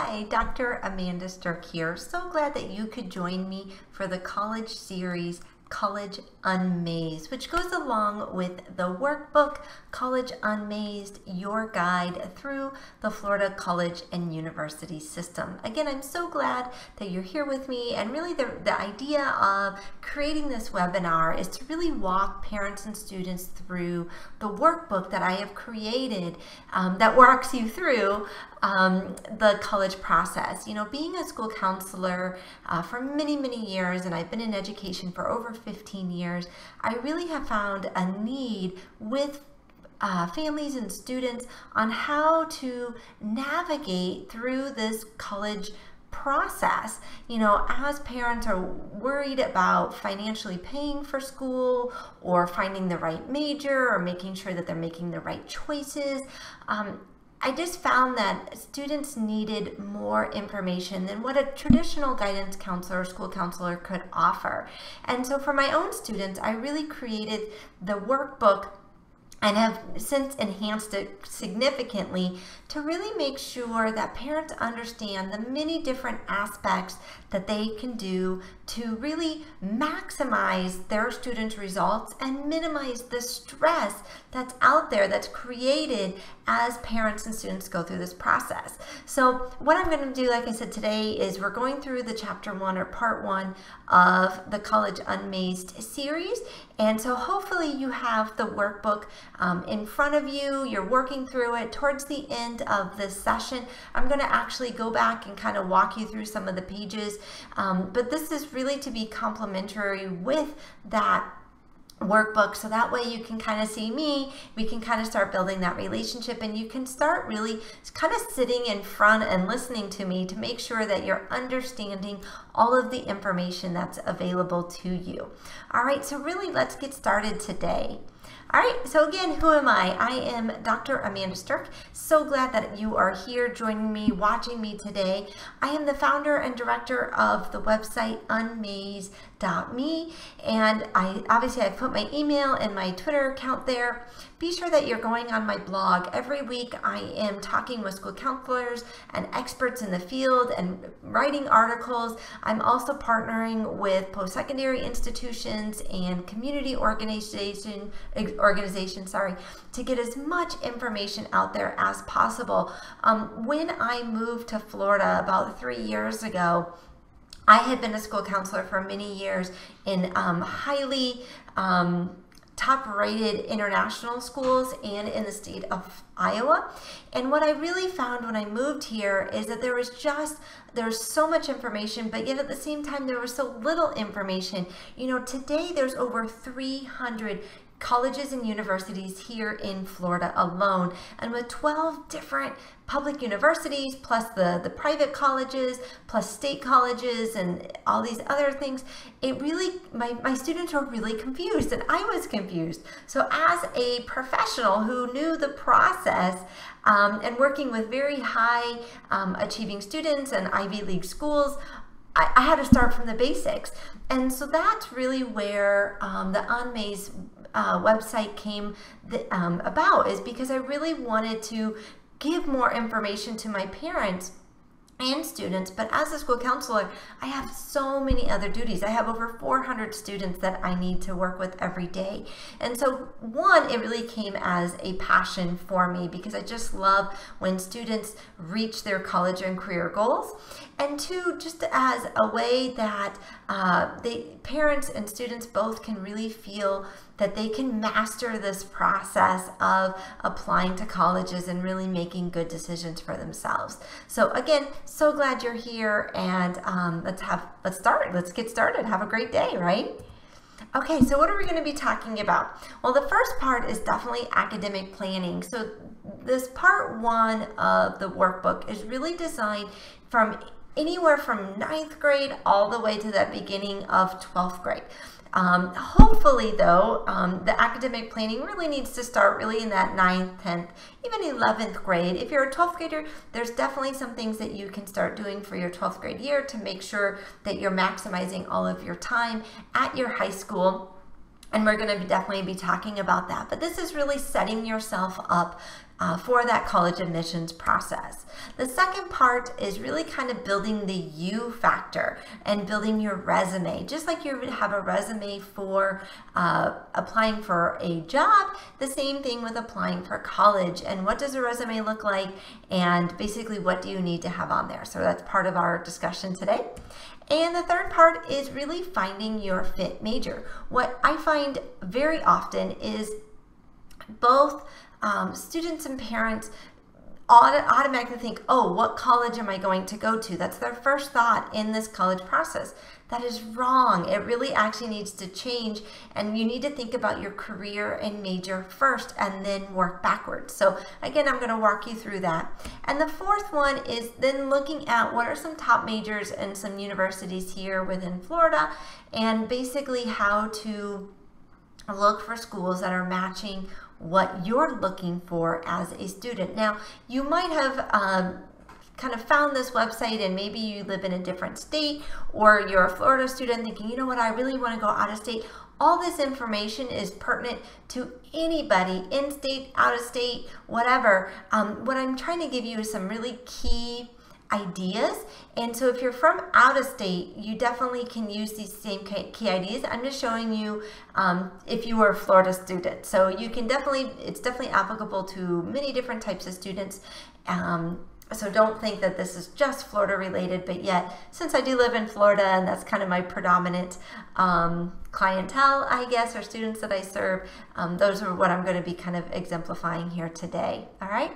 Hi, Dr. Amanda Stirk here. So glad that you could join me for the college series College UnMazed, which goes along with the workbook College UnMazed, your guide through the Florida college and university system. Again, I'm so glad that you're here with me, and really the idea of creating this webinar is to really walk parents and students through the workbook that I have created that walks you through the college process. You know, being a school counselor for many years, and I've been in education for over 15 years, I really have found a need with families and students on how to navigate through this college process. You know, as parents are worried about financially paying for school or finding the right major or making sure that they're making the right choices, I just found that students needed more information than what a traditional guidance counselor or school counselor could offer. And so for my own students, I really created the workbook and have since enhanced it significantly to really make sure that parents understand the many different aspects that they can do to really maximize their students' results and minimize the stress that's out there that's created as parents and students go through this process. So what I'm going to do, like I said, today is we're going through the chapter 1 or part 1 of the College UnMazed series. And so hopefully you have the workbook in front of you. You're working through it. Towards the end of this session, I'm going to actually go back and kind of walk you through some of the pages. But this is really to be complementary with that workbook, so that way you can kind of see me, we can kind of start building that relationship, and you can start really kind of sitting in front and listening to me to make sure that you're understanding all of the information that's available to you. All right, so really let's get started today. All right, so again, who am I? I am Dr. Amanda Stirk. So glad that you are here joining me, watching me today. I am the founder and director of the website UnMazed.me, and I've put my email and my Twitter account there. Be sure that you're going on my blog. Every week I am talking with school counselors and experts in the field and writing articles. I'm also partnering with post-secondary institutions and community organizations, to get as much information out there as possible. When I moved to Florida about 3 years ago, I had been a school counselor for many years in highly top-rated international schools and in the state of Iowa. And what I really found when I moved here is that there's so much information, but yet at the same time there was so little information. You know, today there's over 300 colleges and universities here in Florida alone, and with 12 different public universities plus the private colleges plus state colleges and all these other things, it really, my students were really confused, and I was confused. So as a professional who knew the process and working with very high achieving students and Ivy League schools, I had to start from the basics. And so that's really where the UnMazed website came about, is because I really wanted to give more information to my parents and students. But as a school counselor, I have so many other duties. I have over 400 students that I need to work with every day. And so one, it really came as a passion for me because I just love when students reach their college and career goals. And two, just as a way that parents and students both can really feel that they can master this process of applying to colleges and really making good decisions for themselves. So again, so glad you're here, and let's get started. Have a great day, right? Okay, so what are we going to be talking about? Well, the first part is definitely academic planning. So this part 1 of the workbook is really designed from anywhere from 9th grade all the way to the beginning of 12th grade. Hopefully though, the academic planning really needs to start really in that 9th, 10th, even 11th grade. If you're a 12th grader, there's definitely some things that you can start doing for your 12th grade year to make sure that you're maximizing all of your time at your high school. And we're going to definitely be talking about that. But this is really setting yourself up for that college admissions process. The second part is really kind of building the you factor and building your resume. Just like you would have a resume for applying for a job, the same thing with applying for college. And what does a resume look like? And basically, what do you need to have on there? So that's part of our discussion today. And the third part is really finding your fit major. What I find very often is both students and parents automatically think, oh, what college am I going to go to? That's their first thought in this college process. That is wrong. It really actually needs to change, and you need to think about your career and major first and then work backwards. So again, I'm going to walk you through that. And the fourth one is then looking at what are some top majors and some universities here within Florida, and basically how to look for schools that are matching what you're looking for as a student. Now, you might have kind of found this website and maybe you live in a different state, or you're a Florida student thinking, you know what, I really want to go out of state. All this information is pertinent to anybody, in state, out of state, whatever. What I'm trying to give you is some really key ideas. And so if you're from out of state, you definitely can use these same key ideas. I'm just showing you if you were a Florida student. So you can definitely, it's definitely applicable to many different types of students. So don't think that this is just Florida related, but yet, since I do live in Florida and that's kind of my predominant clientele, I guess, or students that I serve, those are what I'm going to be kind of exemplifying here today. All right.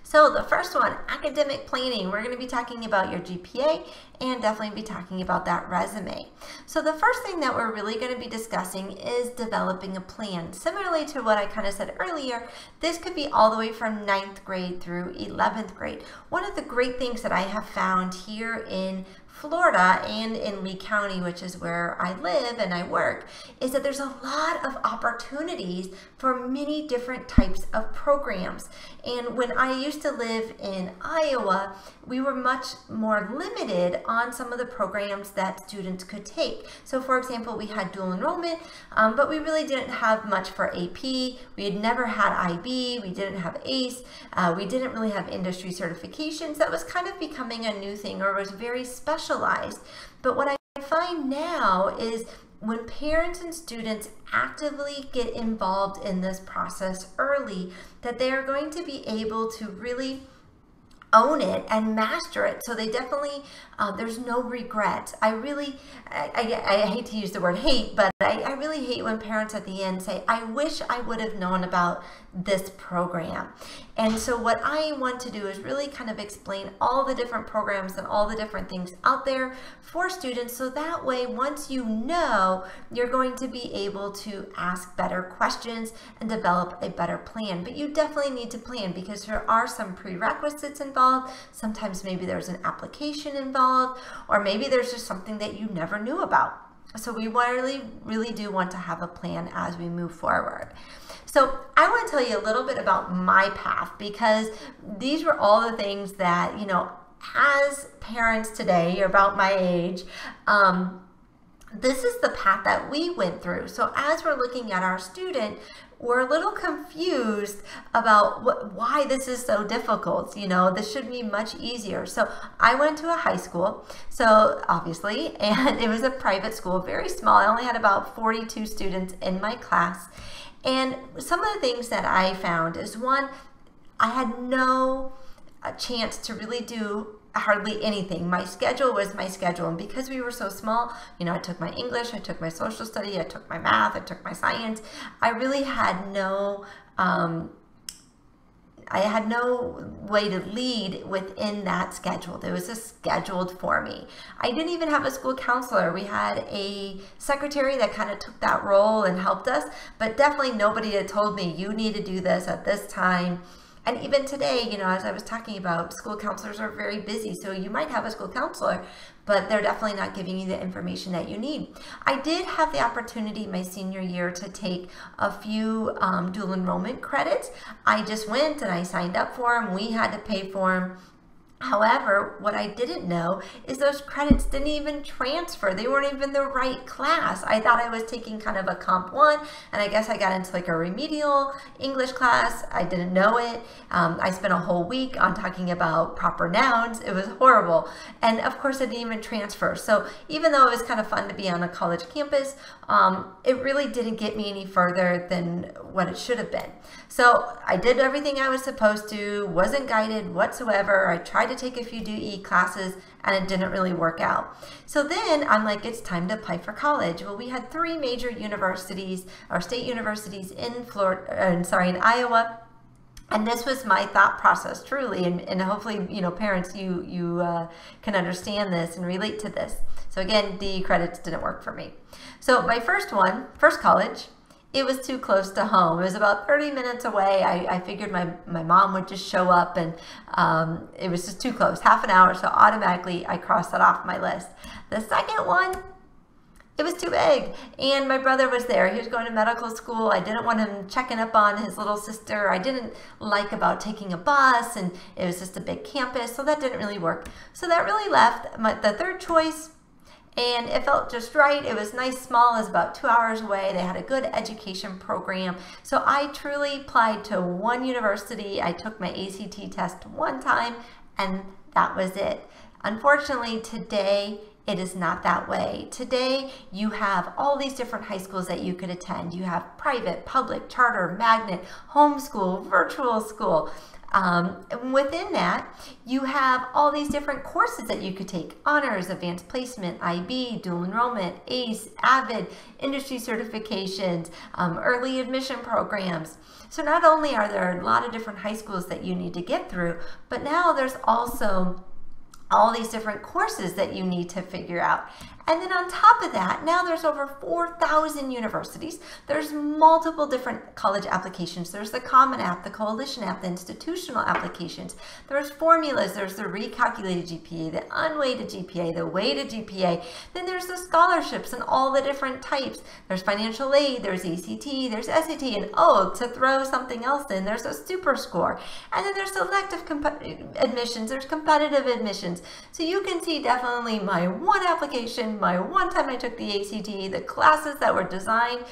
So the first one, academic planning. We're going to be talking about your GPA and definitely be talking about that resume. So the first thing that we're really going to be discussing is developing a plan. Similarly to what I kind of said earlier, this could be all the way from 9th grade through 11th grade. One of the great things that I have found here in Florida and in Lee County, which is where I live and I work, is that there's a lot of opportunities for many different types of programs. And when I used to live in Iowa, we were much more limited on some of the programs that students could take. So for example, we had dual enrollment, but we really didn't have much for AP. We had never had IB, we didn't have ACE, we didn't really have industry certifications. That was kind of becoming a new thing, or was very specialized. But what I find now is when parents and students actively get involved in this process early, that they are going to be able to really own it and master it. So they definitely, there's no regret. I hate to use the word hate, but I really hate when parents at the end say, I wish I would have known about this program. And so what I want to do is really kind of explain all the different programs and all the different things out there for students, so that way once you know, you're going to be able to ask better questions and develop a better plan. But you definitely need to plan, because there are some prerequisites involved. Sometimes maybe there's an application involved, or maybe there's just something that you never knew about. So we really do want to have a plan as we move forward. So I want to tell you a little bit about my path, because these were all the things that, you know, as parents today, you're about my age, this is the path that we went through. So as we're looking at our student, we're a little confused about why this is so difficult. You know, this should be much easier. So I went to a high school, so obviously, and it was a private school, very small. I only had about 42 students in my class. And some of the things that I found is, one, I had no chance to really do hardly anything. My schedule was my schedule, and because we were so small, you know, I took my English, I took my social study, I took my math, I took my science. I really had no way to lead within that schedule. There was a scheduled for me. I didn't even have a school counselor. We had a secretary that kind of took that role and helped us, but definitely nobody had told me, you need to do this at this time. And even today, you know, as I was talking about, school counselors are very busy. So you might have a school counselor, but they're definitely not giving you the information that you need. I did have the opportunity my senior year to take a few dual enrollment credits. I just went and I signed up for them. We had to pay for them. However, what I didn't know is those credits didn't even transfer. They weren't even the right class. I thought I was taking kind of a Comp 1, and I guess I got into like a remedial English class. I didn't know it. I spent a whole week on talking about proper nouns. It was horrible. And of course, it didn't even transfer. So even though it was kind of fun to be on a college campus, it really didn't get me any further than what it should have been. So I did everything I was supposed to, wasn't guided whatsoever. I tried to take a few DE classes and it didn't really work out. So then I'm like, it's time to apply for college. Well, we had 3 major universities or state universities in in Iowa. And this was my thought process, truly, and hopefully, you know, parents, you can understand this and relate to this. So again, DE credits didn't work for me. So my first college, it was too close to home. It was about 30 minutes away. I figured my mom would just show up, and it was just too close, half an hour, so automatically I crossed that off my list. The second one, it was too big, and my brother was there. He was going to medical school. I didn't want him checking up on his little sister. I didn't like about taking a bus, and it was just a big campus, so that didn't really work. So that really left the third choice, and it felt just right. It was nice, small, it was about 2 hours away. They had a good education program. So I truly applied to one university. I took my ACT test one time, and that was it. Unfortunately, today, it is not that way. Today, you have all these different high schools that you could attend. You have private, public, charter, magnet, homeschool, virtual school. And within that, you have all these different courses that you could take: honors, advanced placement, IB, dual enrollment, ACE, AVID, industry certifications, early admission programs. So not only are there a lot of different high schools that you need to get through, but now there's also all these different courses that you need to figure out. And then on top of that, now there's over 4,000 universities. There's multiple different college applications. There's the Common App, the Coalition App, the institutional applications. There's formulas. There's the recalculated GPA, the unweighted GPA, the weighted GPA. Then there's the scholarships and all the different types. There's financial aid, there's ACT, there's SAT, and oh, to throw something else in, there's a super score. And then there's selective admissions, there's competitive admissions. So you can see definitely my one application, my one time I took the ACT, the classes that were designed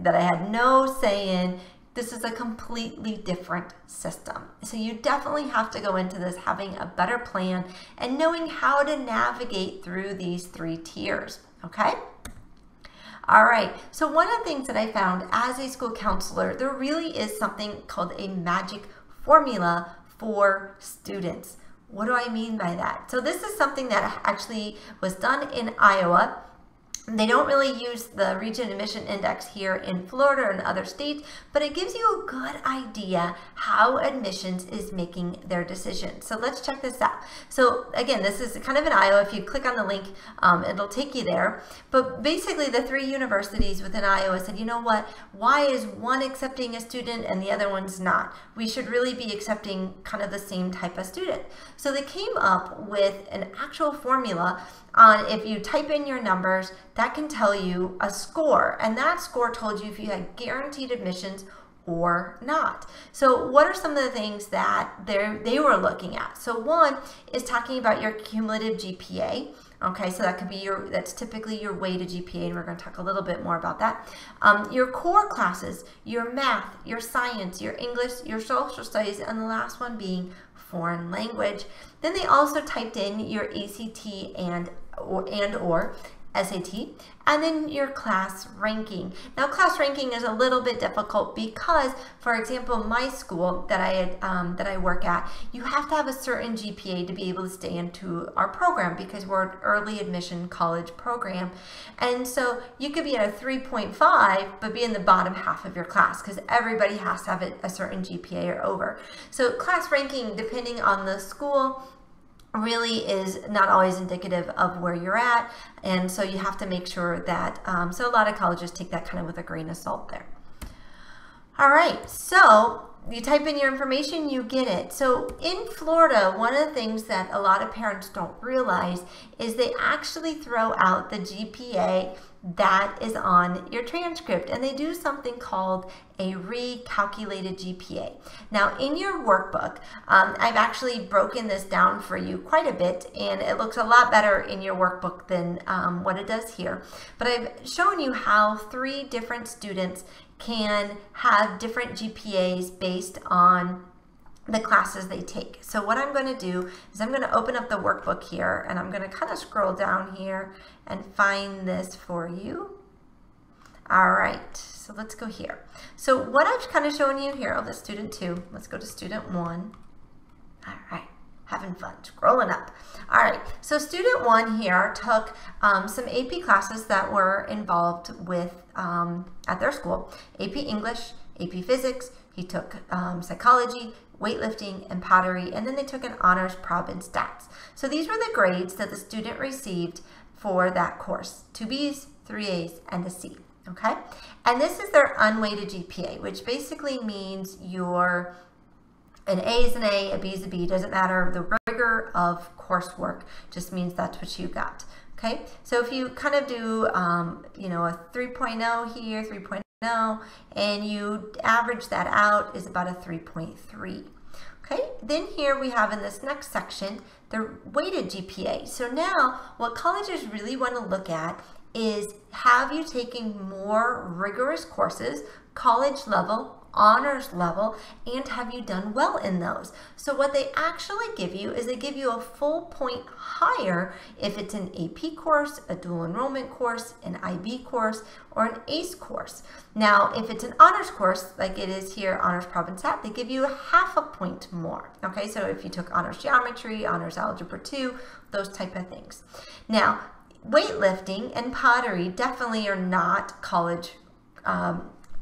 that I had no say in. This is a completely different system. So you definitely have to go into this having a better plan and knowing how to navigate through these 3 tiers, okay? All right, so one of the things that I found as a school counselor, there really is something called a magic formula for students. What do I mean by that? So this is something that actually was done in Iowa. They don't really use the Region Admission Index here in Florida and other states, but it gives you a good idea how admissions is making their decisions. So let's check this out. So again, this is kind of in Iowa. If you click on the link, it'll take you there. But basically the 3 universities within Iowa said, you know what, why is one accepting a student and the other one's not? We should really be accepting kind of the same type of student. So they came up with an actual formula on if you type in your numbers, that can tell you a score, and that score told you if you had guaranteed admissions or not. So what are some of the things that they were looking at? So one is talking about your cumulative GPA. Okay, so that could be that's typically your weighted GPA, and we're going to talk a little bit more about that. Your core classes, your math, your science, your English, your social studies, and the last one being foreign language. Then they also typed in your ACT and or SAT, and then your class ranking. Now, class ranking is a little bit difficult because, for example, my school that I work at, you have to have a certain GPA to be able to stay into our program because we're an early admission college program. And so you could be at a 3.5 but be in the bottom half of your class because everybody has to have a certain GPA or over. So class ranking, depending on the school, really is not always indicative of where you're at, and so you have to make sure that so a lot of colleges take that kind of with a grain of salt there. All right, so you type in your information, you get it. So in Florida, one of the things that a lot of parents don't realize is they actually throw out the GPA that is on your transcript, and they do something called a recalculated GPA. Now in your workbook, I've actually broken this down for you quite a bit, and it looks a lot better in your workbook than what it does here. But I've shown you how 3 different students can have different GPAs based on the classes they take. So what I'm going to do is I'm going to open up the workbook here, and I'm going to kind of scroll down here and find this for you. All right, so let's go here. So what I've kind of shown you here, the student 2, let's go to student 1. All right, having fun, scrolling up. All right, so student 1 here took some AP classes that were involved with, at their school, AP English, AP Physics. He took psychology, weightlifting, and pottery, and then they took an honors prob in stats. So these were the grades that the student received for that course: 2 B's, 3 A's, and a C, okay? And this is their unweighted GPA, which basically means an A is an A, a B is a B, doesn't matter. The rigor of coursework just means that's what you got, okay? So if you kind of do, you know, a 3.0 here, 3.0, and you average that out, is about a 3.3. Okay, then here we have in this next section the weighted GPA. So now what colleges really want to look at is, have you taken more rigorous courses, college level, honors level, and have you done well in those? So what they actually give you is they give you a full point higher if it's an AP course, a dual enrollment course, an IB course, or an ACE course. Now, if it's an honors course, like it is here, honors prob and stat, they give you a half a point more. Okay, so if you took honors geometry, honors algebra 2, those type of things. Now, weightlifting and pottery definitely are not college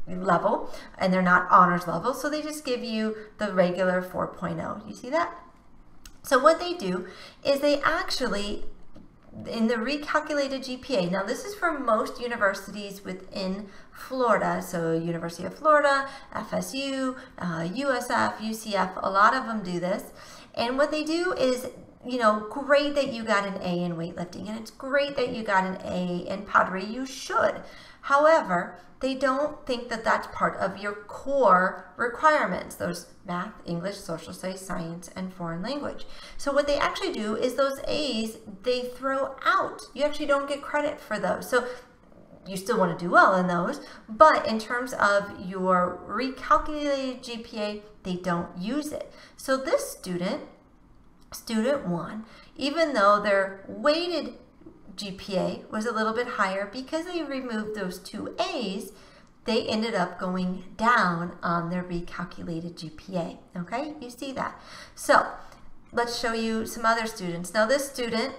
level, and they're not honors level, so they just give you the regular 4.0. You see that? So what they do is they actually, in the recalculated GPA, now this is for most universities within Florida, so University of Florida, FSU, USF, UCF, a lot of them do this, and what they do is, you know, great that you got an A in weightlifting, and it's great that you got an A in pottery, you should. However, they don't think that that's part of your core requirements, those math, English, social studies, science, and foreign language. So what they actually do is those A's, they throw out. You actually don't get credit for those. So you still want to do well in those, but in terms of your recalculated GPA, they don't use it. So this student 1, even though their weighted GPA was a little bit higher because they removed those 2 A's, they ended up going down on their recalculated GPA. Okay, you see that. So let's show you some other students. Now this student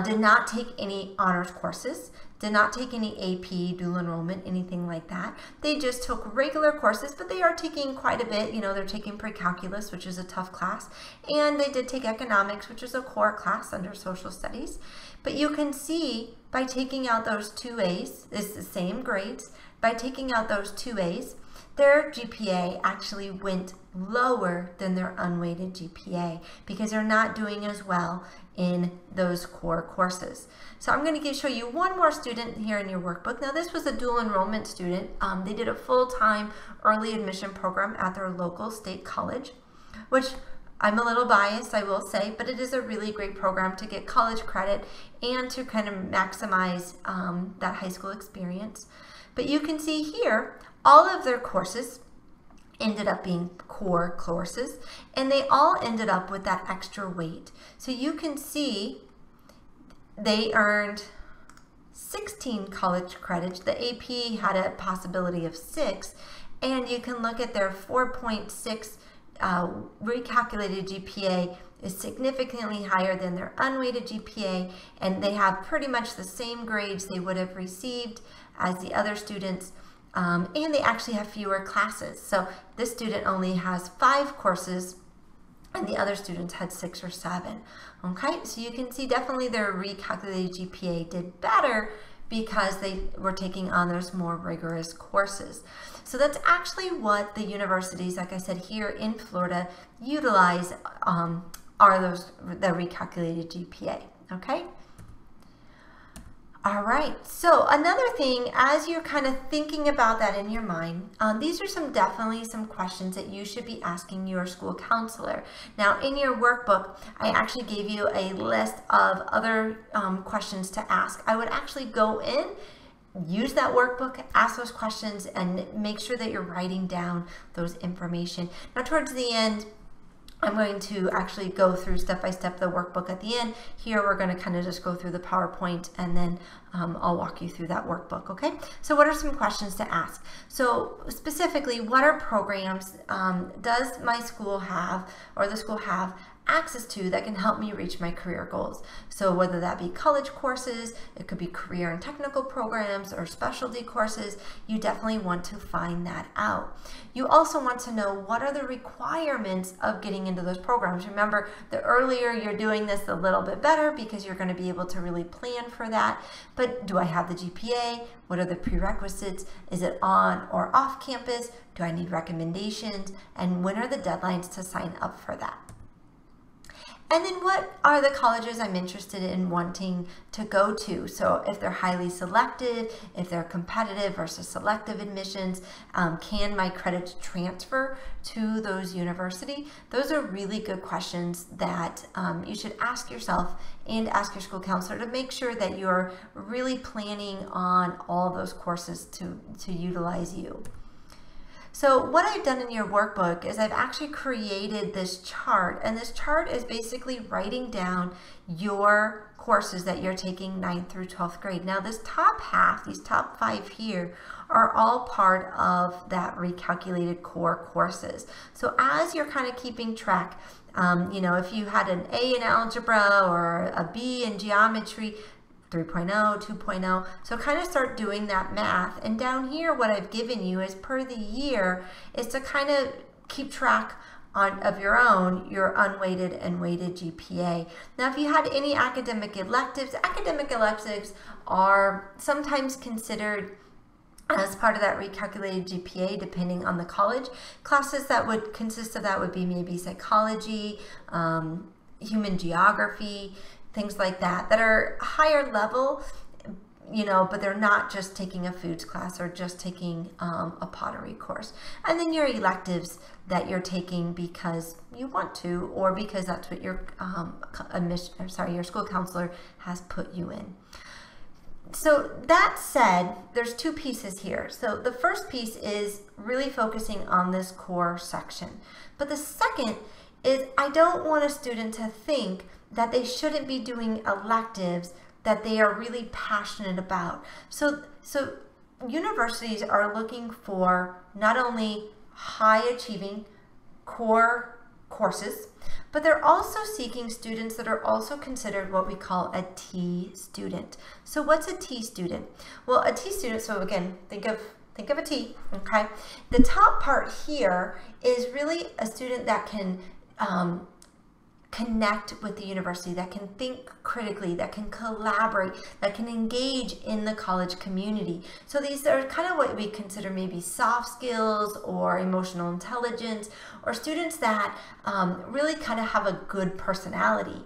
did not take any honors courses, did not take any AP, dual enrollment, anything like that. They just took regular courses, but they are taking quite a bit. You know, they're taking pre-calculus, which is a tough class, and they did take economics, which is a core class under social studies. But you can see by taking out those 2 A's, it's the same grades, by taking out those 2 A's, their GPA actually went lower than their unweighted GPA because they're not doing as well in those core courses. So I'm going to show you one more student here in your workbook. Now this was a dual enrollment student. They did a full-time early admission program at their local state college, which I'm a little biased, I will say, but it is a really great program to get college credit and to kind of maximize that high school experience. But you can see here, all of their courses ended up being core courses, and they all ended up with that extra weight. So you can see they earned 16 college credits. The AP had a possibility of 6, and you can look at their 4.6 recalculated GPA is significantly higher than their unweighted GPA, and they have pretty much the same grades they would have received as the other students, and they actually have fewer classes. So this student only has 5 courses, and the other students had 6 or 7. Okay, so you can see definitely their recalculated GPA did better because they were taking on those more rigorous courses. So that's actually what the universities, like I said, here in Florida utilize are the recalculated GPA, okay? All right, so another thing, as you're kind of thinking about that in your mind, these are definitely some questions that you should be asking your school counselor. Now, in your workbook, I actually gave you a list of other questions to ask. I would actually go in, use that workbook, ask those questions, and make sure that you're writing down those information. Now, towards the end, I'm going to actually go through step by step the workbook at the end. Here we're going to kind of just go through the PowerPoint, and then I'll walk you through that workbook, okay? So what are some questions to ask? So specifically, what are programs does my school have, or the school have, access to that can help me reach my career goals? So whether that be college courses, it could be career and technical programs or specialty courses, you definitely want to find that out. You also want to know what are the requirements of getting into those programs. Remember, the earlier you're doing this, the little bit better, because you're going to be able to really plan for that. But do I have the GPA? What are the prerequisites? Is it on or off campus? Do I need recommendations? And when are the deadlines to sign up for that? And then what are the colleges I'm interested in wanting to go to? So if they're highly selective, if they're competitive versus selective admissions, can my credits transfer to those universities? Those are really good questions that you should ask yourself and ask your school counselor to make sure that you're really planning on all those courses to utilize you. So what I've done in your workbook is I've actually created this chart, and this chart is basically writing down your courses that you're taking 9th through 12th grade. Now this top half, these top 5 here, are all part of that recalculated core courses. So as you're kind of keeping track, you know, if you had an A in algebra or a B in geometry, 3.0, 2.0. So kind of start doing that math. And down here, what I've given you is per the year is to kind of keep track of your own, your unweighted and weighted GPA. Now, if you had any academic electives are sometimes considered as part of that recalculated GPA, depending on the college. Classes that would consist of that would be maybe psychology, human geography, things like that are higher level, you know, but they're not just taking a foods class or just taking a pottery course. And then your electives that you're taking because you want to, or because that's what your your school counselor has put you in. So that said, there's 2 pieces here. So the first piece is really focusing on this core section. But the second is I don't want a student to think that they shouldn't be doing electives that they are really passionate about. So universities are looking for not only high achieving core courses, but they're also seeking students that are also considered what we call a T student. So what's a T student? Well, a T student, so again, think of a T, okay? The top part here is really a student that can connect with the university, that can think critically, that can collaborate, that can engage in the college community. So these are kind of what we consider maybe soft skills or emotional intelligence, or students that really kind of have a good personality.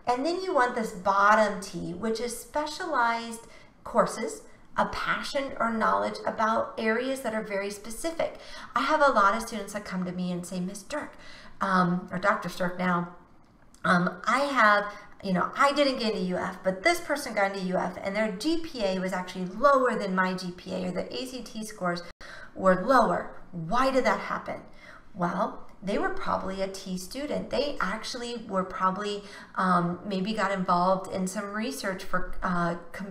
And then you want this bottom T, which is specialized courses, a passion or knowledge about areas that are very specific. I have a lot of students that come to me and say, Miss Dirk, or Dr. Stirk now, I have, you know, I didn't get into UF, but this person got into UF and their GPA was actually lower than my GPA, or the ACT scores were lower. Why did that happen? Well, they were probably a T student. They actually were probably maybe got involved in some research for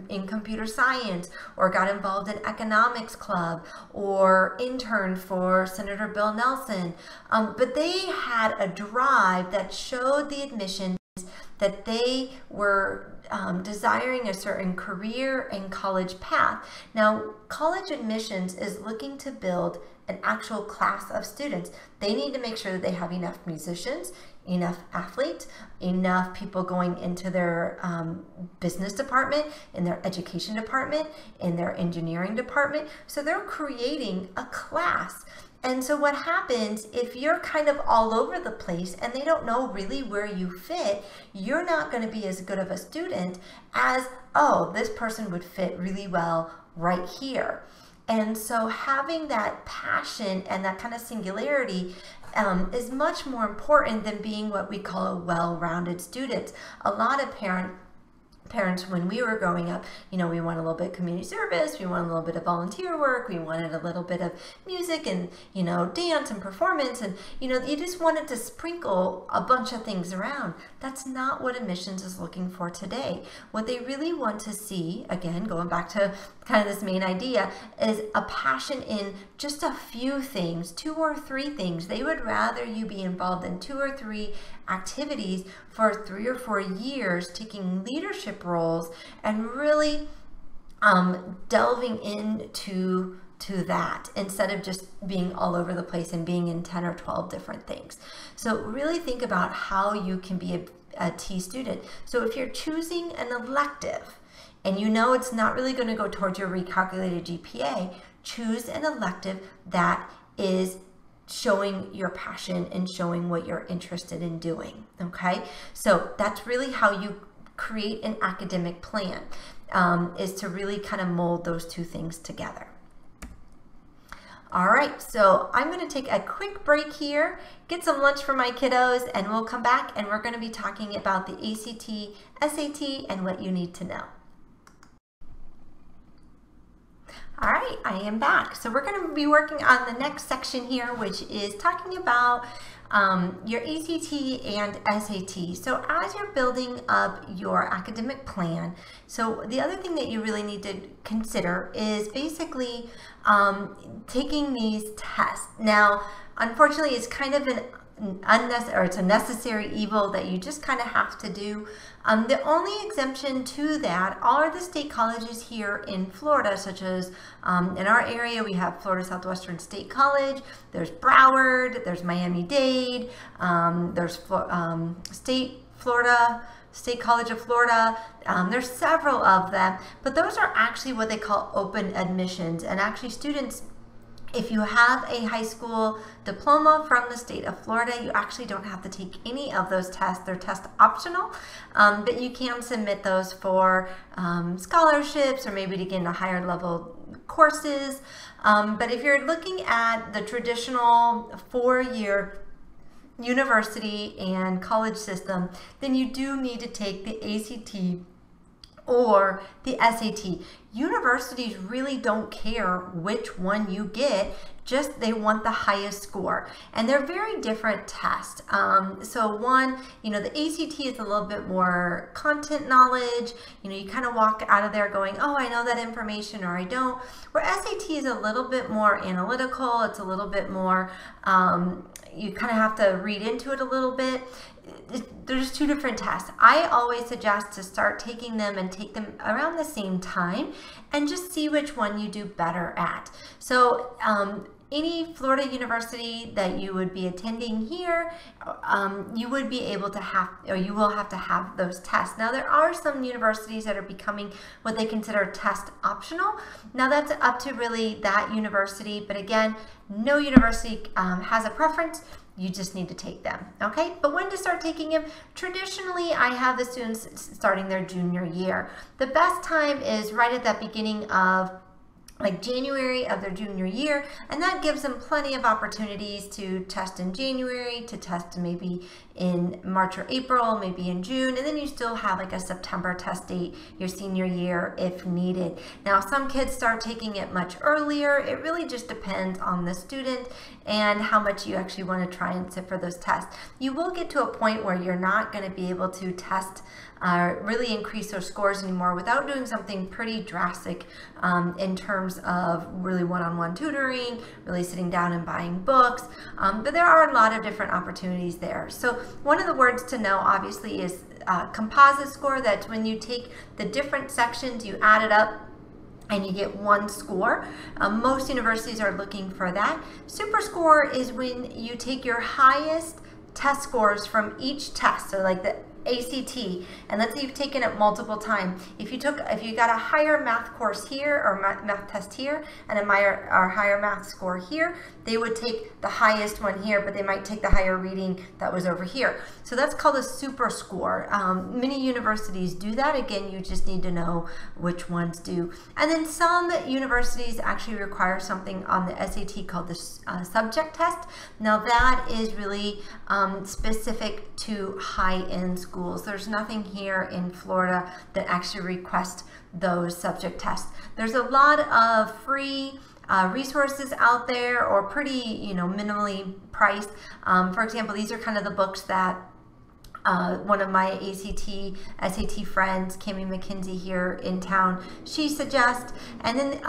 in computer science, or got involved in economics club, or interned for Senator Bill Nelson. But they had a drive that showed the admissions that they were desiring a certain career and college path. Now, college admissions is looking to build an actual class of students. They need to make sure that they have enough musicians, enough athletes, enough people going into their business department, in their education department, in their engineering department. So they're creating a class. And so what happens if you're kind of all over the place and they don't know really where you fit, you're not going to be as good of a student as, oh, this person would fit really well right here. And so having that passion and that kind of singularity is much more important than being what we call a well-rounded student. A lot of parents, when we were growing up, you know, we wanted a little bit of community service, we wanted a little bit of volunteer work, we wanted a little bit of music and, you know, dance and performance, and, you know, you just wanted to sprinkle a bunch of things around. That's not what admissions is looking for today. What they really want to see, again, going back to kind of this main idea, is a passion in just a few things, 2 or 3 things. They would rather you be involved in 2 or 3 activities for 3 or 4 years, taking leadership roles and really delving into that instead of just being all over the place and being in 10 or 12 different things. So really think about how you can be a T student. So if you're choosing an elective and you know it's not really going to go towards your recalculated GPA, choose an elective that is showing your passion and showing what you're interested in doing, okay? So that's really how you create an academic plan, is to really kind of mold those 2 things together. All right, so I'm going to take a quick break here, get some lunch for my kiddos, and we'll come back and we're going to be talking about the ACT, SAT, and what you need to know. All right, I am back. So we're going to be working on the next section here, which is talking about your ACT and SAT. So as you're building up your academic plan, so the other thing that you really need to consider is basically taking these tests. Now, unfortunately, it's kind of it's a necessary evil that you just kind of have to do. The only exemption to that are the state colleges here in Florida, such as in our area we have Florida Southwestern State College, there's Broward, there's Miami-Dade, there's State College of Florida. There's several of them, but those are actually what they call open admissions, and actually students, if you have a high school diploma from the state of Florida, you actually don't have to take any of those tests. They're test optional, but you can submit those for scholarships or maybe to get into higher level courses. But if you're looking at the traditional 4-year university and college system, then you do need to take the ACT or the SAT. Universities really don't care which one you get, just they want the highest score. And they're very different tests. So one, you know, the ACT is a little bit more content knowledge. You know, you kind of walk out of there going, oh, I know that information, or I don't. Where SAT is a little bit more analytical. It's a little bit more, you kind of have to read into it a little bit. There's 2 different tests. I always suggest to start taking them and take them around the same time and just see which one you do better at. So any Florida university that you would be attending here, you would be able to have, or you will have to have those tests. Now there are some universities that are becoming what they consider test optional. Now that's up to really that university, but again, no university has a preference. You just need to take them, okay? But when to start taking them? Traditionally, I have the students starting their junior year. The best time is right at that beginning of like January of their junior year, and that gives them plenty of opportunities to test in January, to test maybe in March or April, maybe in June, and then you still have like a September test date your senior year if needed. Now some kids start taking it much earlier. It really just depends on the student and how much you actually want to try and sit for those tests. You will get to a point where you're not going to be able to test really increase their scores anymore without doing something pretty drastic in terms of really one-on-one tutoring, really sitting down and buying books, but there are a lot of different opportunities there. So one of the words to know obviously is composite score. That's when you take the different sections, you add it up, and you get 1 score. Most universities are looking for that. Super score is when you take your highest test scores from each test, so like the ACT, and let's say you've taken it multiple times. If you got a higher math course here, or math test here, and a higher math score here, they would take the highest one here, but they might take the higher reading that was over here. So that's called a super score. Many universities do that. Again, you just need to know which ones do. And then some universities actually require something on the SAT called the subject test. Now that is really specific to high-end schools. There's nothing here in Florida that actually requests those subject tests. There's a lot of free resources out there, or pretty, minimally priced. For example, these are kind of the books that one of my SAT friends, Kimmy McKenzie here in town, she suggests. And then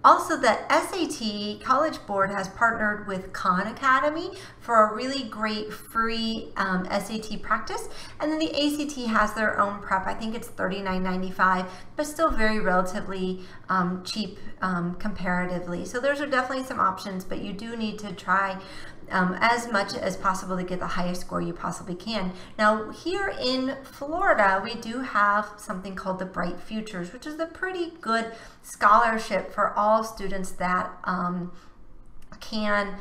also the SAT College Board has partnered with Khan Academy for a really great free SAT practice. And then the ACT has their own prep. I think it's $39.95, but still very relatively cheap comparatively. So those are definitely some options, but you do need to try as much as possible to get the highest score you possibly can. Now here in Florida, we do have something called the Bright Futures, which is a pretty good scholarship for all students that can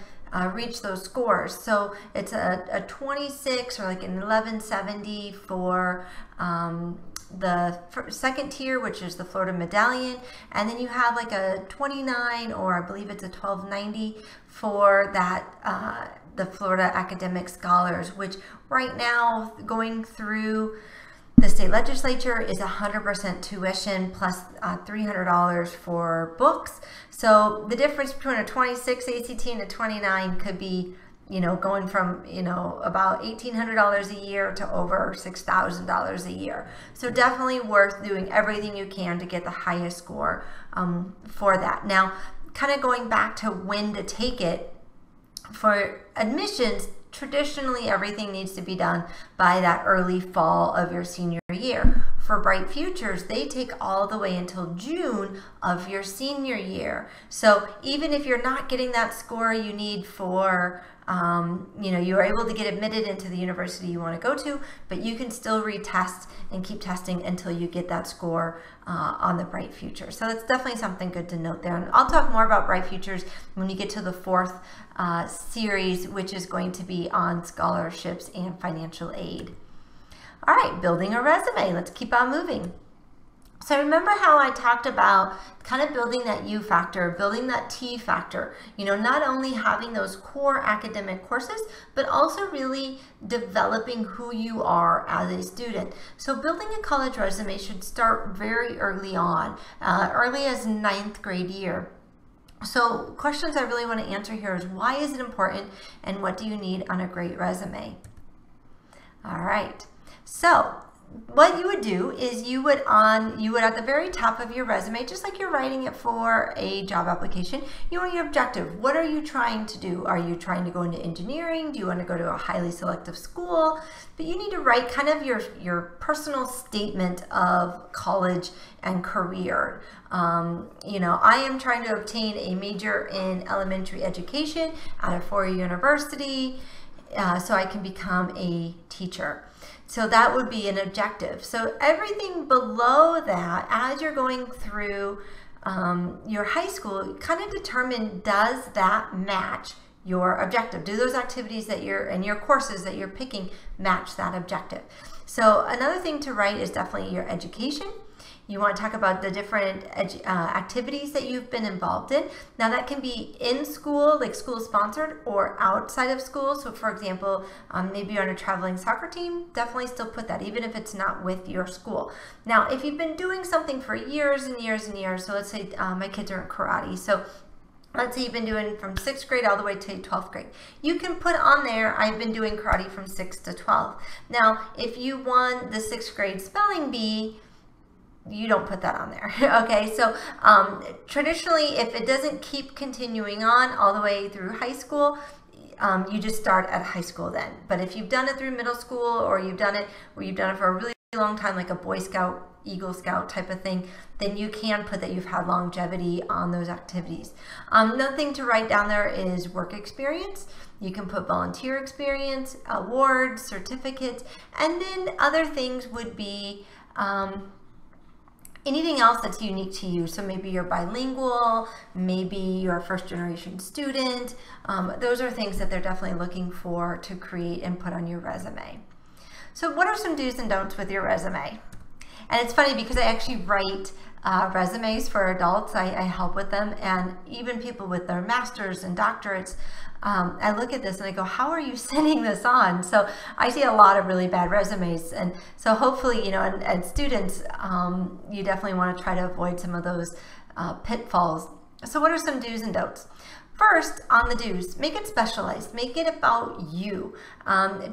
reach those scores. So it's a 26 or like an 1170 for the second tier, which is the Florida Medallion, and then you have like a 29, or I believe it's a 1290 for that the Florida Academic Scholars, which right now going through the state legislature is 100% tuition plus $300 for books. So the difference between a 26 ACT and a 29 could be, going from, about $1,800 a year to over $6,000 a year. So definitely worth doing everything you can to get the highest score for that. Now, kind of going back to when to take it, for admissions, traditionally everything needs to be done by that early fall of your senior year. For Bright Futures, they take all the way until June of your senior year. So even if you're not getting that score you need for, you are able to get admitted into the university you want to go to, but you can still retest and keep testing until you get that score on the Bright Future. So that's definitely something good to note there. And I'll talk more about Bright Futures when you get to the fourth series, which is going to be on scholarships and financial aid. All right, building a resume. Let's keep on moving. So remember how I talked about kind of building that U factor, building that T factor, not only having those core academic courses, but also really developing who you are as a student. So building a college resume should start very early on, early as 9th grade year. So questions I really want to answer here is, why is it important and what do you need on a great resume? All right, so what you would do is you would at the very top of your resume, just like you're writing it for a job application, you want your objective. What are you trying to do? Are you trying to go into engineering? Do you want to go to a highly selective school? But you need to write kind of your personal statement of college and career. I am trying to obtain a major in elementary education at a four-year university so I can become a teacher. So that would be an objective. So everything below that, as you're going through your high school, kind of determine, does that match your objective? Do those activities that and your courses that you're picking match that objective? So another thing to write is definitely your education. You want to talk about the different activities that you've been involved in. Now that can be in school, like school sponsored, or outside of school. So for example, maybe you're on a traveling soccer team, definitely still put that, even if it's not with your school. Now, if you've been doing something for years and years and years, so let's say my kids are in karate. So let's say you've been doing from 6th grade all the way to 12th grade. You can put on there, I've been doing karate from 6 to 12. Now, if you won the 6th grade spelling bee, you don't put that on there. Okay, so traditionally, if it doesn't keep continuing on all the way through high school, you just start at high school then. But if you've done it through middle school, or you've done it for a really long time, like a Boy Scout, Eagle Scout type of thing, then you can put that you've had longevity on those activities. Another thing to write down there is work experience. You can put volunteer experience, awards, certificates, and then other things would be anything else that's unique to you. So maybe you're bilingual, maybe you're a first generation student. Those are things that they're definitely looking for to create and put on your resume. So what are some do's and don'ts with your resume? And it's funny because I actually write resumes for adults. I help with them, and even people with their masters and doctorates. I look at this and I go, how are you sending this on? So I see a lot of really bad resumes. And so hopefully, you know, and students, you definitely want to try to avoid some of those pitfalls. So what are some do's and don'ts? First, on the do's, make it specialized. Make it about you.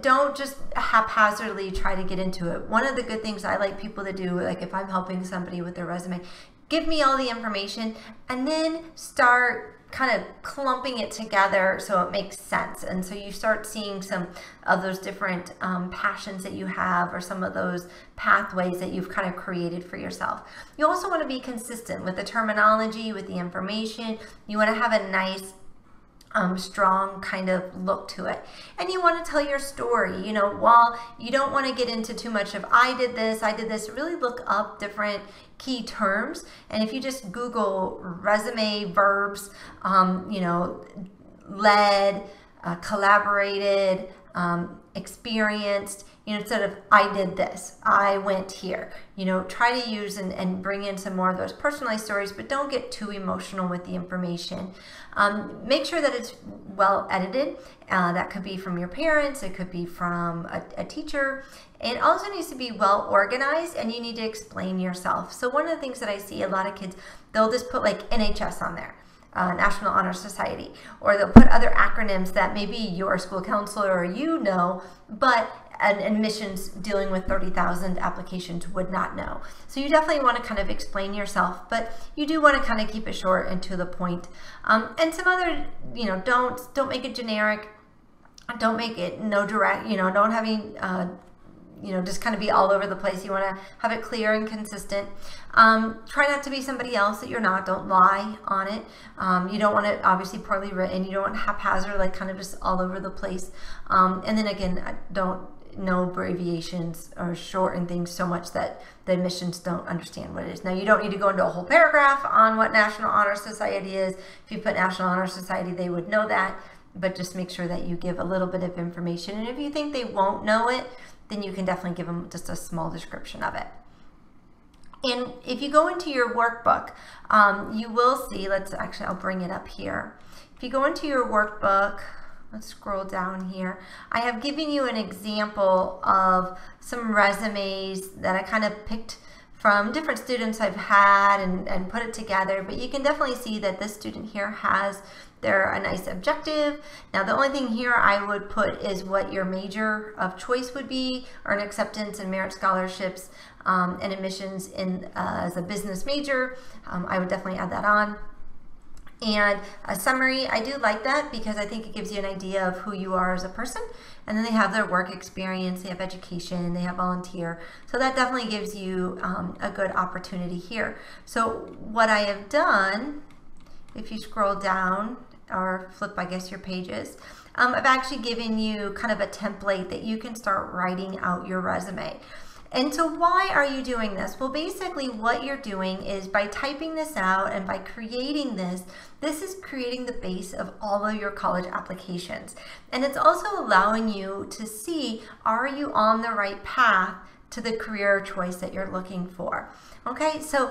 Don't just haphazardly try to get into it. One of the good things I like people to do, like if I'm helping somebody with their resume, give me all the information and then start kind of clumping it together so it makes sense. And so you start seeing some of those different passions that you have, or some of those pathways that you've kind of created for yourself. You also want to be consistent with the terminology, with the information. You want to have a nice strong kind of look to it, and you want to tell your story. You know, while you don't want to get into too much of I did this, really look up different key terms. And if you just Google resume verbs, you know, led, collaborated, experienced, you know, instead of I did this, I went here, you know, try to use and bring in some more of those personalized stories, but don't get too emotional with the information. Make sure that it's well edited. That could be from your parents, it could be from a teacher. It also needs to be well organized, and you need to explain yourself. So one of the things that I see a lot of kids, they'll just put like NHS on there. National Honor Society, or they'll put other acronyms that maybe your school counselor or you know, but an admissions dealing with 30,000 applications would not know. So you definitely want to kind of explain yourself, but you do want to kind of keep it short and to the point. And some other, you know, don't make it generic. Don't make it no direct, you know, don't have any, you know, just kind of be all over the place. You want to have it clear and consistent. Try not to be somebody else that you're not. Don't lie on it. You don't want it obviously poorly written. You don't want haphazard, like kind of just all over the place. And then again, no abbreviations or shorten things so much that the admissions don't understand what it is. Now, you don't need to go into a whole paragraph on what National Honor Society is. If you put National Honor Society, they would know that, but just make sure that you give a little bit of information. And if you think they won't know it, then you can definitely give them just a small description of it. And if you go into your workbook, you will see, I'll bring it up here. If you go into your workbook, let's scroll down here. I have given you an example of some resumes that I kind of picked from different students I've had and put it together, but you can definitely see that this student here has a nice objective. Now, the only thing here I would put is what your major of choice would be, earn acceptance and merit scholarships and admissions in as a business major. I would definitely add that on. And a summary, I do like that because I think it gives you an idea of who you are as a person. And then they have their work experience, they have education, they have volunteer. So that definitely gives you a good opportunity here. So what I have done, if you scroll down or flip, I guess, your pages, I've actually given you kind of a template that you can start writing out your resume. And so why are you doing this? Well, basically what you're doing is by typing this out and by creating this is creating the base of all of your college applications. And it's also allowing you to see, are you on the right path to the career choice that you're looking for? Okay, so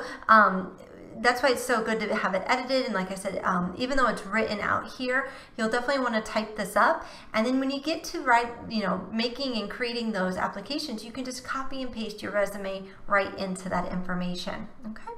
that's why it's so good to have it edited. And like I said, even though it's written out here, you'll definitely want to type this up. And then when you get to write, you know, making and creating those applications, you can just copy and paste your resume right into that information. Okay.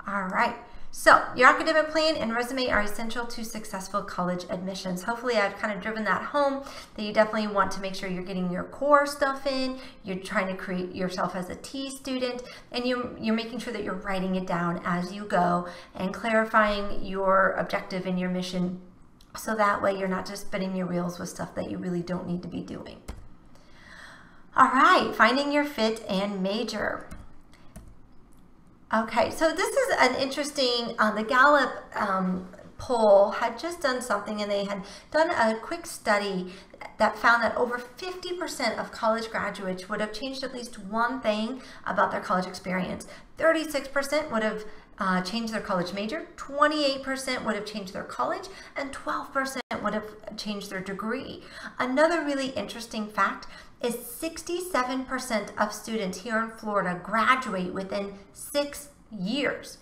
All right. So your academic plan and resume are essential to successful college admissions. Hopefully I've kind of driven that home, that you definitely want to make sure you're getting your core stuff in, you're trying to create yourself as a T student, and you're making sure that you're writing it down as you go and clarifying your objective and your mission, so that way you're not just spinning your wheels with stuff that you really don't need to be doing. All right, finding your fit and major. Okay, so this is an interesting, the Gallup poll had just done something, and they had done a quick study that found that over 50% of college graduates would have changed at least one thing about their college experience. 36% would have changed their college major, 28% would have changed their college, and 12% would have changed their degree. Another really interesting fact is 67% of students here in Florida graduate within 6 years.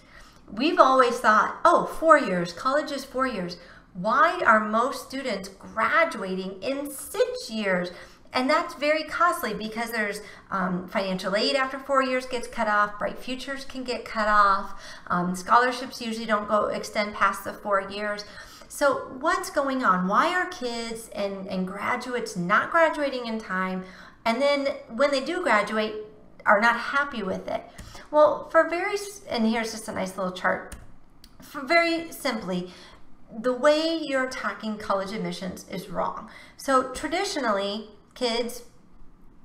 We've always thought, oh, 4 years, college is 4 years. Why are most students graduating in 6 years? And that's very costly because there's financial aid after 4 years gets cut off, Bright Futures can get cut off, scholarships usually don't extend past the 4 years. So what's going on? Why are kids and graduates not graduating in time, and then when they do graduate are not happy with it? Well, and here's just a nice little chart. For very simply, the way you're attacking college admissions is wrong. So traditionally, kids,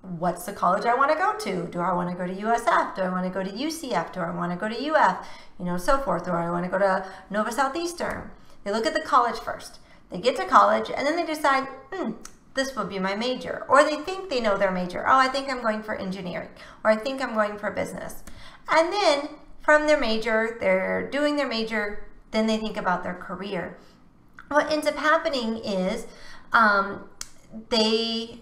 what's the college I want to go to? Do I want to go to USF? Do I want to go to UCF? Do I want to go to UF? You know, so forth. Or I want to go to Nova Southeastern. They look at the college first. They get to college and then they decide, this will be my major. Or they think they know their major. Oh, I think I'm going for engineering. Or I think I'm going for business. And then from their major, they're doing their major, then they think about their career. What ends up happening is they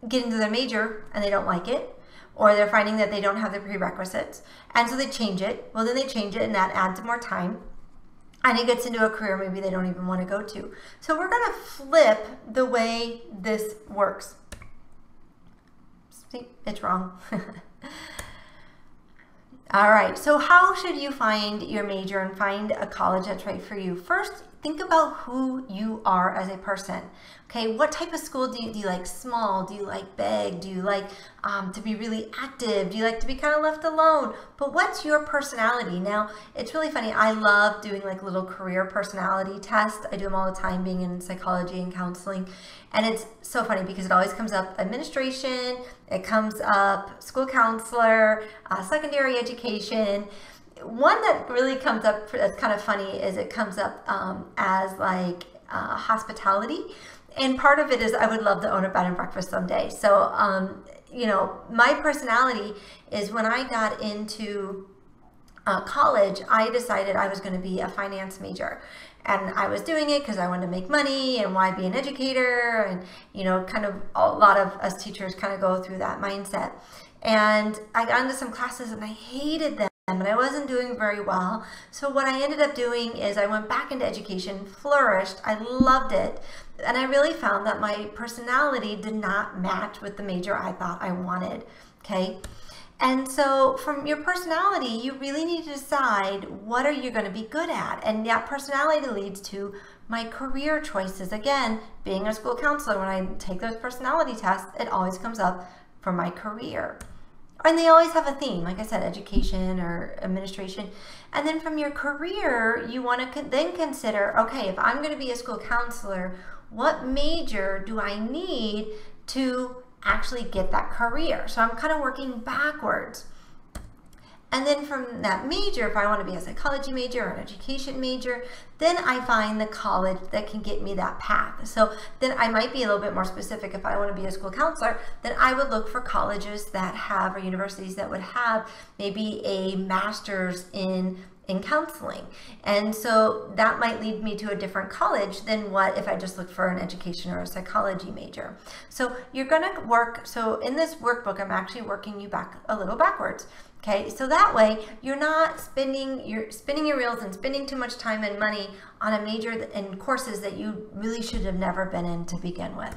get into their major and they don't like it, or they're finding that they don't have the prerequisites, and so they change it. Well, then they change it and that adds more time, and it gets into a career maybe they don't even want to go to. So we're going to flip the way this works. See, it's wrong. All right, so how should you find your major and find a college that's right for you? First, think about who you are as a person. Okay, what type of school do you like? Small? Do you like big? Do you like to be really active? Do you like to be kind of left alone? But what's your personality? Now, it's really funny. I love doing like little career personality tests. I do them all the time, being in psychology and counseling. And it's so funny because it always comes up administration, it comes up school counselor, secondary education. One that really comes up that's kind of funny is it comes up as like hospitality. And part of it is I would love to own a bed and breakfast someday. So, you know, my personality is when I got into college, I decided I was going to be a finance major. And I was doing it because I wanted to make money, and why be an educator, and, you know, kind of a lot of us teachers kind of go through that mindset. And I got into some classes and I hated them. And I wasn't doing very well. So what I ended up doing is I went back into education, flourished, I loved it, and I really found that my personality did not match with the major I thought I wanted, okay? And so from your personality, you really need to decide what are you going to be good at, and that personality leads to my career choices. Again, being a school counselor, when I take those personality tests, it always comes up for my career. And they always have a theme, like I said, education or administration. And then from your career, you want to then consider, okay, if I'm going to be a school counselor, what major do I need to actually get that career? So I'm kind of working backwards. And then from that major, if I want to be a psychology major or an education major, then I find the college that can get me that path. So then I might be a little bit more specific. If I want to be a school counselor, then I would look for colleges that have, or universities that would have maybe a master's in counseling. And so that might lead me to a different college than what if I just look for an education or a psychology major. So you're going to work, so in this workbook, I'm actually working you back a little backwards. Okay, so that way you're not spinning your reels and spending too much time and money on a major and courses that you really should have never been in to begin with.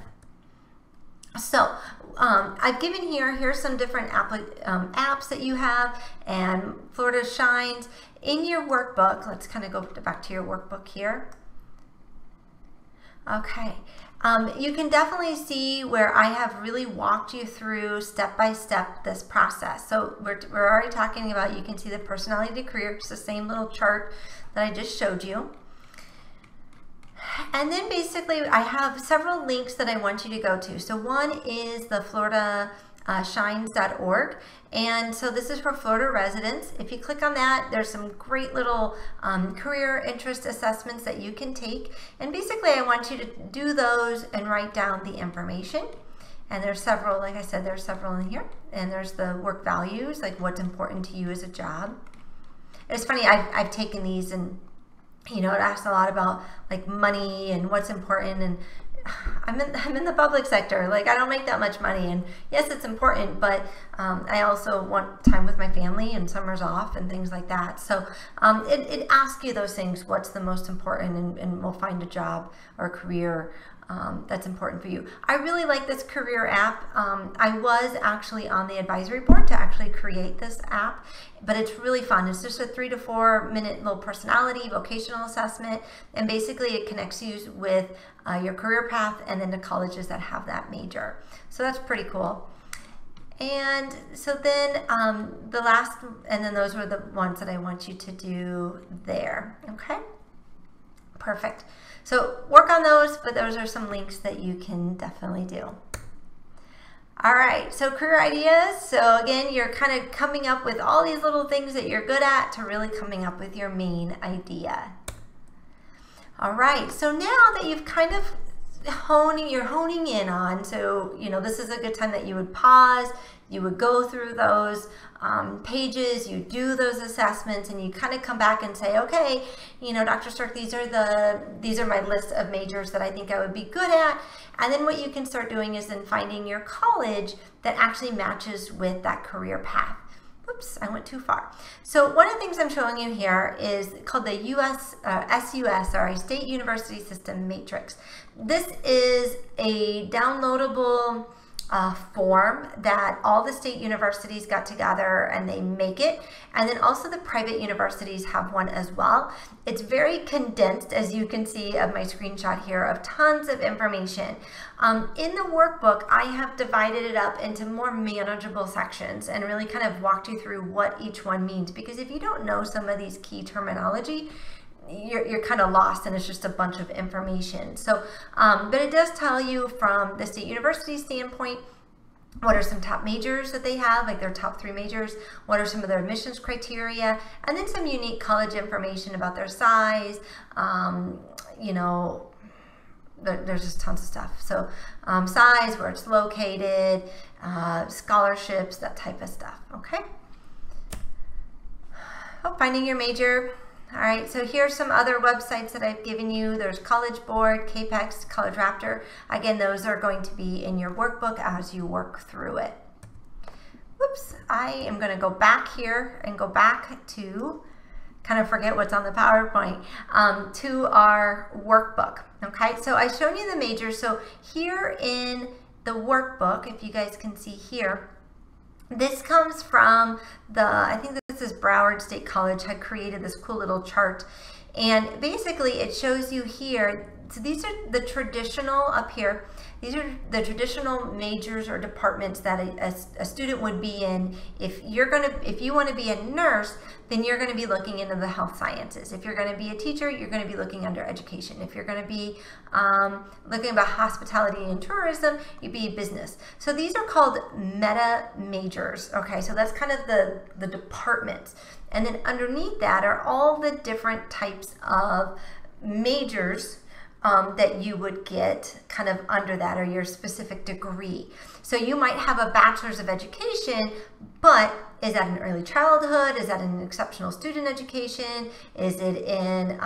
So I've given here's some different apps that you have, and Florida Shines. In your workbook, let's kind of go back to your workbook here. Okay. You can definitely see where I have really walked you through step by step this process. So we're already talking about, you can see the personality to career. It's the same little chart that I just showed you. And then basically I have several links that I want you to go to. So one is the Florida shines.org. And so this is for Florida residents. If you click on that, there's some great little career interest assessments that you can take. And basically I want you to do those and write down the information. And there's several, like I said, there's several in here. And there's the work values, like what's important to you as a job. It's funny, I've taken these and, you know, it asks a lot about like money and what's important, and I'm in the public sector. Like, I don't make that much money, and yes, it's important, but I also want time with my family and summers off and things like that. So it asks you those things, what's the most important, and we'll find a job or a career that's important for you. I really like this career app. I was actually on the advisory board to actually create this app, but it's really fun. It's just a 3 to 4 minute little personality vocational assessment, and basically it connects you with your career path and then the colleges that have that major. So that's pretty cool. And so then the last, and then those were the ones that I want you to do there. Okay, perfect. So work on those, but those are some links that you can definitely do. All right, so career ideas. So again, you're kind of coming up with all these little things that you're good at to really coming up with your main idea. All right, so now that you've kind of you're honing in on, so you know, this is a good time that you would pause, you would go through those pages, you do those assessments, and you kind of come back and say, okay, you know, Dr. Stark, these are my list of majors that I think I would be good at. And then what you can start doing is then finding your college that actually matches with that career path. Oops, I went too far. So one of the things I'm showing you here is called the SUS, or State University System Matrix. This is a downloadable form that all the state universities got together and they make it, and then also the private universities have one as well. It's very condensed, as you can see of my screenshot here, of tons of information. In the workbook, I have divided it up into more manageable sections and really kind of walked you through what each one means, because if you don't know some of these key terminology, you're kind of lost and it's just a bunch of information. So, but it does tell you from the state university standpoint, what are some top majors that they have, like their top 3 majors, what are some of their admissions criteria, and then some unique college information about their size, you know, there's just tons of stuff. So size, where it's located, scholarships, that type of stuff, okay? Oh, finding your major. All right, so here's some other websites that I've given you. There's College Board, CAPEX, College Raptor. Again, those are going to be in your workbook as you work through it. Whoops, I am gonna go back here and go back to, kind of forget what's on the PowerPoint, to our workbook, okay? So I've shown you the majors. So here in the workbook, if you guys can see here, this comes from I think this is Broward State College had created this cool little chart, and basically it shows you here, so these are the traditional, up here, these are the traditional majors or departments that a student would be in. If you want to be a nurse, then you're going to be looking into the health sciences. If you're going to be a teacher, you're going to be looking under education. If you're going to be looking about hospitality and tourism, you'd be business. So these are called meta majors. Okay, so that's kind of the departments. And then underneath that are all the different types of majors that you would get kind of under that, or your specific degree. So you might have a bachelor's of education, but is that in early childhood? Is that in exceptional student education? Is it in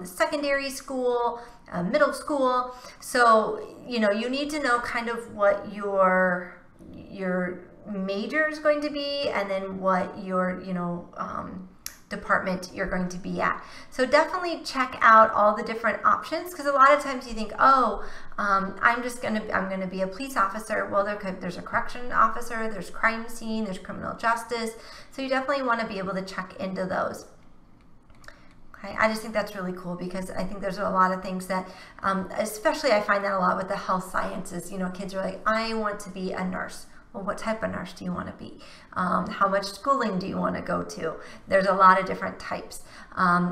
secondary school, middle school? So, you know, you need to know kind of what your major is going to be, and then what your, you know, department you're going to be at. So definitely check out all the different options, because a lot of times you think, oh, I'm gonna be a police officer. Well, there's a correction officer, there's crime scene, there's criminal justice. So you definitely want to be able to check into those. Okay, I just think that's really cool, because I think there's a lot of things that, especially I find that a lot with the health sciences, you know, kids are like, I want to be a nurse. Well, what type of nurse do you want to be? How much schooling do you want to go to? There's a lot of different types.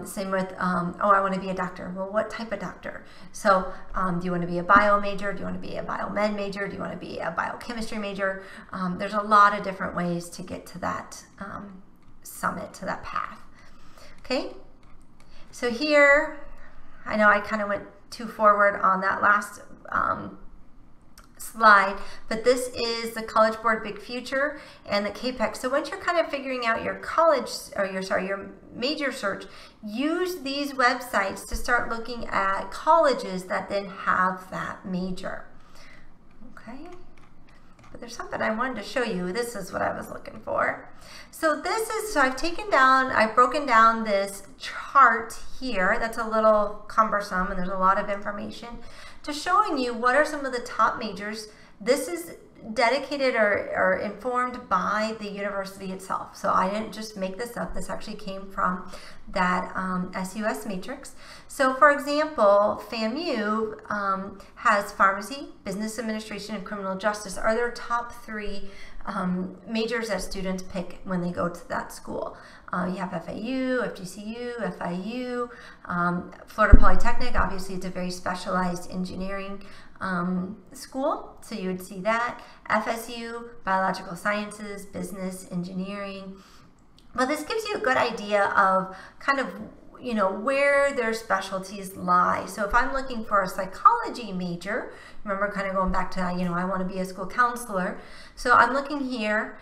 Same with, oh, I want to be a doctor. Well, what type of doctor? So do you want to be a bio major? Do you want to be a biomed major? Do you want to be a biochemistry major? There's a lot of different ways to get to that summit, to that path. Okay, so here, I know I kind of went too forward on that last slide, but this is the College Board Big Future and the CAPEX. So once you're kind of figuring out your college, or your major search, use these websites to start looking at colleges that then have that major. Okay, but there's something I wanted to show you. This is what I was looking for. So this is, so I've broken down this chart here that's a little cumbersome and there's a lot of information, to showing you what are some of the top majors. This is dedicated or informed by the university itself. So I didn't just make this up. This actually came from that SUS matrix. So for example, FAMU has pharmacy, business administration, and criminal justice are their top 3 majors that students pick when they go to that school. You have FAU, FGCU, FIU, Florida Polytechnic. Obviously, it's a very specialized engineering school, so you would see that. FSU, biological sciences, business, engineering. Well, this gives you a good idea of kind of, you know, where their specialties lie. So if I'm looking for a psychology major, remember kind of going back to, you know, I want to be a school counselor. So I'm looking here.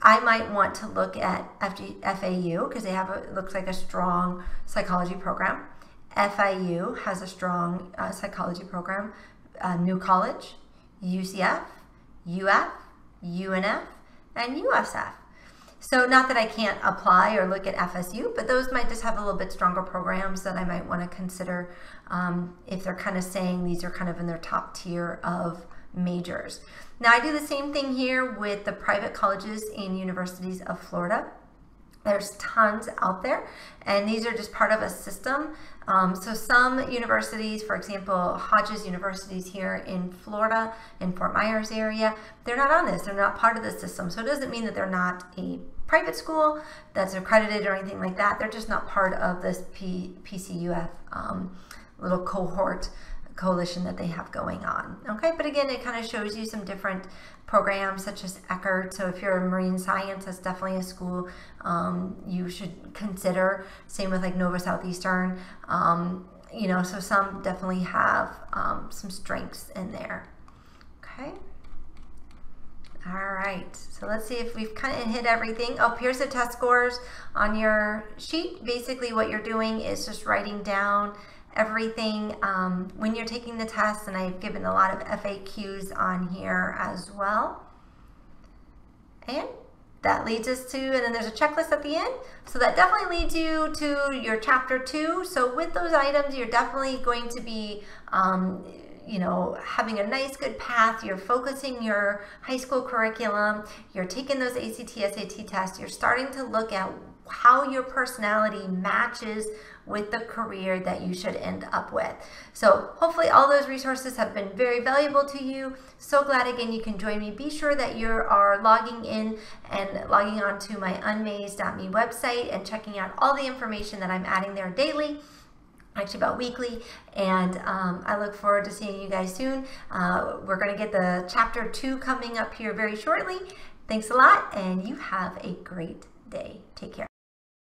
I might want to look at FAU because they have it looks like a strong psychology program. FIU has a strong psychology program. New College, UCF, UF, UNF, and USF. So not that I can't apply or look at FSU, but those might just have a little bit stronger programs that I might want to consider if they're kind of saying these are kind of in their top tier of majors. Now I do the same thing here with the private colleges and universities of Florida. There's tons out there, and these are just part of a system. So some universities, for example, Hodges universities here in Florida, in Fort Myers area, they're not on this. They're not part of the system. So it doesn't mean that they're not a private school that's accredited or anything like that. They're just not part of this PCUF little cohort coalition that they have going on. Okay, but again, it kind of shows you some different programs such as Eckerd. So if you're in marine science, that's definitely a school you should consider. Same with like Nova Southeastern. You know, so some definitely have some strengths in there. Okay. All right, so let's see if we've kind of hit everything. Oh, here's the test scores on your sheet. Basically what you're doing is just writing down everything when you're taking the test, and I've given a lot of FAQs on here as well. And that leads us to, and then there's a checklist at the end. So that definitely leads you to your chapter 2. So with those items, you're definitely going to be you know, having a nice good path. You're focusing your high school curriculum, you're taking those ACT, SAT tests, you're starting to look at how your personality matches with the career that you should end up with. So hopefully all those resources have been very valuable to you. So glad again you can join me. Be sure that you are logging in and logging on to my unmazed.me website and checking out all the information that I'm adding there daily, actually about weekly, and I look forward to seeing you guys soon. We're going to get the chapter 2 coming up here very shortly. Thanks a lot, and you have a great day. Take care.